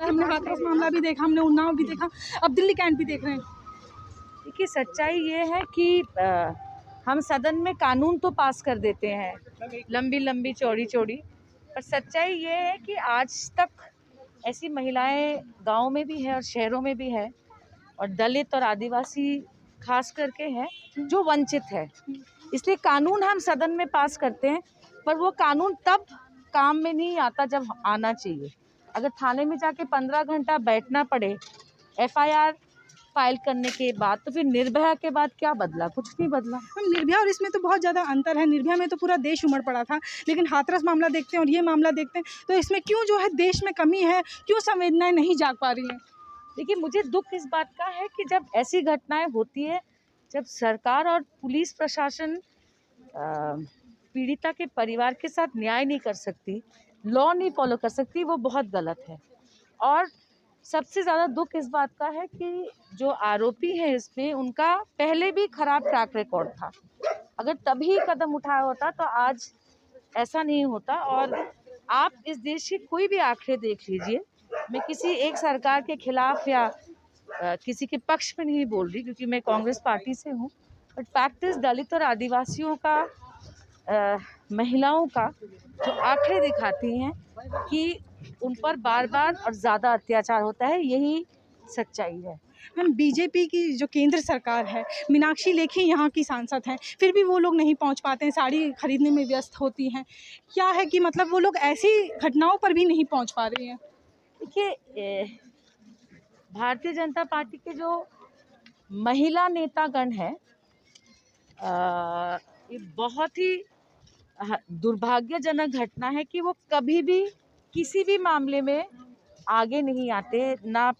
हमने हाथरस मामला भी देखा, हमने उन्नाव भी देखा, अब दिल्ली कैंट भी देख रहे हैं। देखिए, सच्चाई ये है कि हम सदन में कानून तो पास कर देते हैं लंबी लंबी चौड़ी चौड़ी, पर सच्चाई ये है कि आज तक ऐसी महिलाएं गांव में भी है और शहरों में भी है, और दलित और आदिवासी खास करके है जो वंचित है। इसलिए कानून हम सदन में पास करते हैं, पर वो कानून तब काम में नहीं आता जब आना चाहिए। अगर थाने में जाके 15 घंटा बैठना पड़े FIR फाइल करने के बाद, तो फिर निर्भया के बाद क्या बदला? कुछ नहीं बदला। निर्भया और इसमें तो बहुत ज़्यादा अंतर है। निर्भया में तो पूरा देश उमड़ पड़ा था, लेकिन हाथरस मामला देखते हैं और ये मामला देखते हैं तो इसमें क्यों जो है देश में कमी है, क्यों संवेदनाएं नहीं जाग पा रही हैं? देखिए, मुझे दुख इस बात का है कि जब ऐसी घटनाएं होती है, जब सरकार और पुलिस प्रशासन पीड़िता के परिवार के साथ न्याय नहीं कर सकती, लॉ नहीं फॉलो कर सकती, वो बहुत गलत है। और सबसे ज़्यादा दुख इस बात का है कि जो आरोपी है इसमें, उनका पहले भी खराब ट्रैक रिकॉर्ड था। अगर तभी कदम उठाया होता तो आज ऐसा नहीं होता। और आप इस देश की कोई भी आंकड़े देख लीजिए, मैं किसी एक सरकार के खिलाफ या किसी के पक्ष में नहीं बोल रही, क्योंकि मैं कांग्रेस पार्टी से हूँ, बट फैक्ट इज दलित और आदिवासियों का, महिलाओं का जो आंकड़े दिखाती हैं कि उन पर बार बार और ज़्यादा अत्याचार होता है, यही सच्चाई है। मैम, बीजेपी की जो केंद्र सरकार है, मीनाक्षी लेखी यहाँ की सांसद हैं, फिर भी वो लोग नहीं पहुँच पाते हैं, साड़ी खरीदने में व्यस्त होती हैं। क्या है कि मतलब वो लोग ऐसी घटनाओं पर भी नहीं पहुँच पा रही हैं? देखिए, भारतीय जनता पार्टी के जो महिला नेतागण हैं, ये बहुत ही दुर्भाग्यजनक घटना है कि वो कभी भी किसी भी मामले में आगे नहीं आते, ना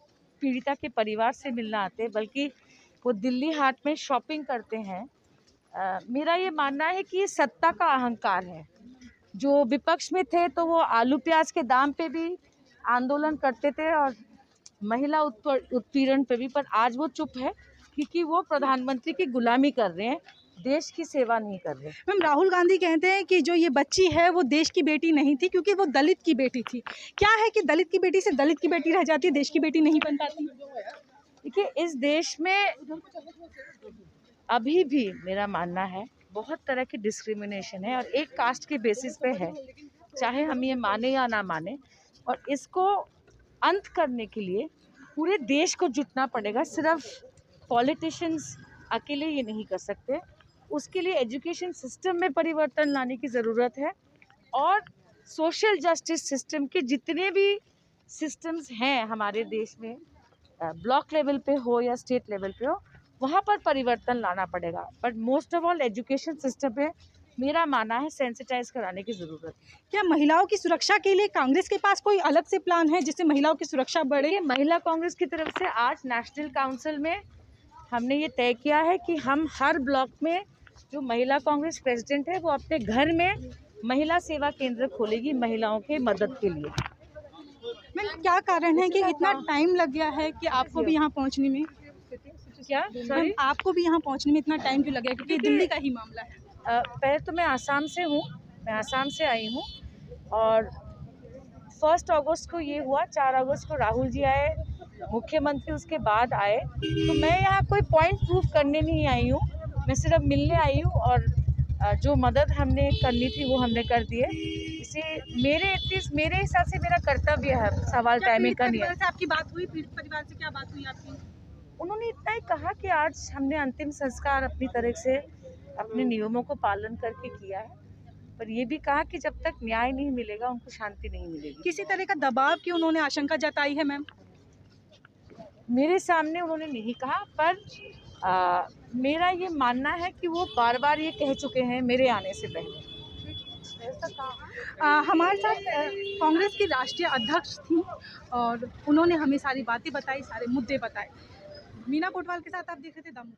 पीड़िता के परिवार से मिलना आते, बल्कि वो दिल्ली हाट में शॉपिंग करते हैं। मेरा ये मानना है कि ये सत्ता का अहंकार है। जो विपक्ष में थे तो वो आलू प्याज के दाम पे भी आंदोलन करते थे और महिला उत्पीड़न पे भी, पर आज वो चुप है क्योंकि वो प्रधानमंत्री की गुलामी कर रहे हैं, देश की सेवा नहीं कर रहे। मैम, राहुल गांधी कहते हैं कि जो ये बच्ची है वो देश की बेटी नहीं थी, क्योंकि वो दलित की बेटी थी। क्या है कि दलित की बेटी से दलित की बेटी रह जाती है, देश की बेटी नहीं बन पाती? देखिए, इस देश में अभी भी मेरा मानना है बहुत तरह की डिस्क्रिमिनेशन है, और एक कास्ट के बेसिस पे है, चाहे हम ये माने या ना माने। और इसको अंत करने के लिए पूरे देश को जुटना पड़ेगा। सिर्फ पॉलिटिशियंस अकेले ये नहीं कर सकते। उसके लिए एजुकेशन सिस्टम में परिवर्तन लाने की ज़रूरत है, और सोशल जस्टिस सिस्टम के जितने भी सिस्टम्स हैं हमारे देश में, ब्लॉक लेवल पे हो या स्टेट लेवल पे हो, वहाँ पर परिवर्तन लाना पड़ेगा। But most of all education system पे मेरा मानना है सेंसिटाइज कराने की ज़रूरत है। क्या महिलाओं की सुरक्षा के लिए कांग्रेस के पास कोई अलग से प्लान है जिससे महिलाओं की सुरक्षा बढ़े? महिला कांग्रेस की तरफ से आज नेशनल काउंसिल में हमने ये तय किया है कि हम हर ब्लॉक में जो महिला कांग्रेस प्रेसिडेंट है वो अपने घर में महिला सेवा केंद्र खोलेगी महिलाओं के मदद के लिए। मैम, क्या कारण है कि इतना टाइम लग गया है कि आपको भी यहाँ पहुँचने में? क्या मैम, आपको भी यहाँ पहुँचने में इतना टाइम क्यों लगा? क्योंकि दिल्ली का ही मामला है। पहले तो मैं आसाम से हूँ, मैं आसाम से आई हूँ, और 1 अगस्त को ये हुआ, 4 अगस्त को राहुल जी आए, मुख्यमंत्री उसके बाद आए। तो मैं यहाँ कोई पॉइंट प्रूफ करने नहीं आई हूँ, मैं सिर्फ मिलने आई हूँ, और जो मदद हमने करनी थी वो हमने कर दी है। इसे मेरे हिसाब से मेरा कर्तव्य है सवाल टाइमिंग का नहीं है। आपकी बात हुई पीड़ित परिवार से? क्या बात हुई आपकी? उन्होंने इतना ही कहा कि आज हमने अंतिम संस्कार अपनी तरह से अपने नियमों को पालन करके किया है, पर ये भी कहा कि जब तक न्याय नहीं मिलेगा उनको शांति नहीं मिलेगी। किसी तरह का दबाव की उन्होंने आशंका जताई है? मैम, मेरे सामने उन्होंने नहीं कहा, पर मेरा ये मानना है कि वो बार बार ये कह चुके हैं मेरे आने से पहले। हमारे साथ कांग्रेस की राष्ट्रीय अध्यक्ष थी और उन्होंने हमें सारी बातें बताई, सारे मुद्दे बताए। मीना कोटवाल के साथ आप देख रहे थे दम।